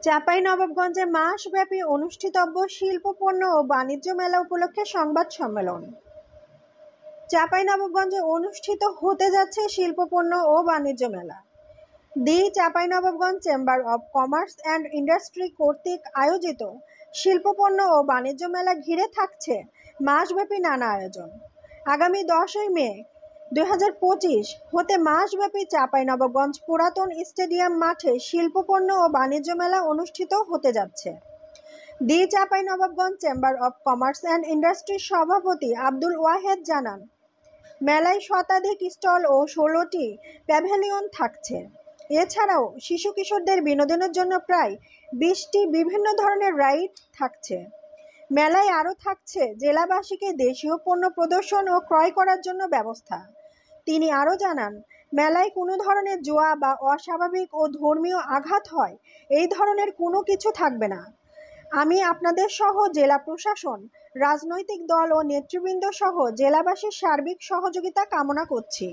চাঁপাইনবাবগঞ্জে মাসব্যাপী অনুষ্ঠিতব্য শিল্প পণ্য ও বাণিজ্য মেলা উপলক্ষে সংবাদ সম্মেলন। চাঁপাইনবাবগঞ্জে অনুষ্ঠিত হতে যাচ্ছে শিল্প পণ্য ও বাণিজ্য মেলা। The Chapainawabganj chamber of commerce and industry কর্তৃক আয়োজিত শিল্প পণ্য ও বাণিজ্য মেলা ঘিরে থাকছে মাসব্যাপী নানা আয়োজন। আগামী 10ই মে 2025 হতে মাসব্যাপী চাঁপাইনবাবগঞ্জ পুরাতন স্টেডিয়াম মাঠে শিল্প পণ্য ও বাণিজ্য মেলা অনুষ্ঠিত হতে যাচ্ছে। The Chapainawabganj chamber of commerce and ইন্ডাস্ট্রির সভাপতি আব্দুল ওয়াহেদ জানান, মেলায় শতাধিক স্টল ও 16টি প্যাভিলিয়ন থাকছে। এছাড়াও শিশু কিশোরদের বিনোদনের জন্য প্রায় 20টি বিভিন্ন ধরনের রাইড থাকছে। মেলায় আরও থাকছে জেলাবাসীকে দেশীয় পণ্য প্রদর্শন ও ক্রয় করার জন্য ব্যবস্থা। তিনি আরও জানান, মেলায় কোনো ধরনের জুয়া বা অস্বাভাবিক ও ধর্মীয় আঘাত হয় এই ধরনের কোনো কিছু থাকবে না। আমি আপনাদের সহ জেলা প্রশাসন, রাজনৈতিক দল ও নেতৃবৃন্দ সহ জেলাবাসীর সার্বিক সহযোগিতা কামনা করছি।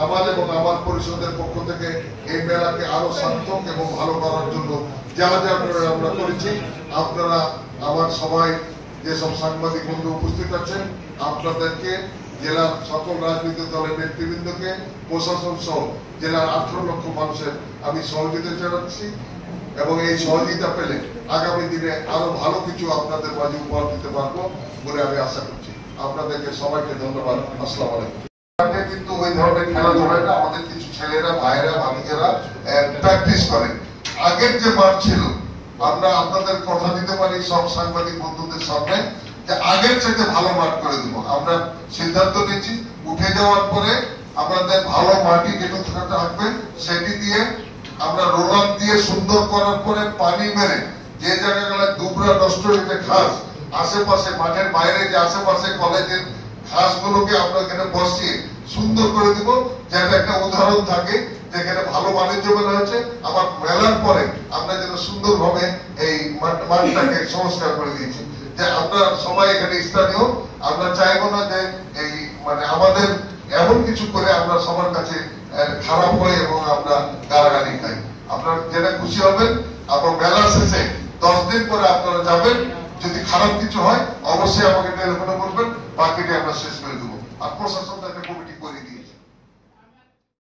আমার এবং আমার পরিষদের পক্ষ থেকে এই মেলাকে আরো সার্থক এবং ভালো করার জন্য যা যা আমরা করেছি, আপনারা আমার সবাই যেসব সাংবাদিক বন্ধু উপস্থিত আছেন, আপনাদেরকে জেলার সকল রাজনৈতিক দলের নেতৃবৃন্দকে, প্রশাসন সহ জেলার 18 লক্ষ মানুষের আমি সহযোগিতা জানাচ্ছি এবং এই সহযোগিতা পেলে আগামী দিনে আরো ভালো কিছু আপনাদের মাঝে উপহার দিতে পারবো বলে আমি আশা করছি। আপনাদেরকে সবাইকে ধন্যবাদ। আসসালামু আলাইকুম। কিন্তু ওই ধরনের খেলাধুলাটা আমাদের কিছু ছেলেরা, ভাইয়েরা, ভাবিকেরা প্র্যাকটিস করে। আগের যে মাঠ ছিল, আমরা আপনাদের কথা দিতে পারি সব সাংবাদিক বন্ধুদের সামনে যে আগের চাইতে ভালো মাঠ করে দেব। আমরা সিদ্ধান্ত নিয়েছি উঠে যাওয়ার পরে আমাদের ভালো মাটি যেটা থাকবে সেটি দিয়ে আমরা রোলার দিয়ে সুন্দর করার পরে পানি মেরে যে জায়গাগুলো দুবরা নষ্ট হয়েছে ঘাস, আশেপাশে মাঠের বাইরে যে আশেপাশে কলেজের ঘাসগুলোকে আমরা এখানে বসিয়ে সুন্দর করে দিব, যাতে একটা উদাহরণ থাকে যেখানে ভালো বাণিজ্য মেলা হয়েছে। আবার মেলার পরে আমরা যেন সুন্দরভাবে এই মাঠটাকে সংস্কার করে দিয়েছি, যে আমরা সবাই এখানে স্থানীয়। আমরা চাইবো না যে এই আমাদের এমন কিছু করে আমরা সবার কাছে খারাপ হয় এবং আমরা গালাগালি খাই। আপনারা যেটা খুশি হবেন, আপনার মেলা শেষে 10 দিন পরে আপনারা যাবেন, যদি খারাপ কিছু হয় অবশ্যই আমাকে টেলিফোনে বলবেন, বাকিটি আমরা শেষ করে দেবো। আর প্রশাসন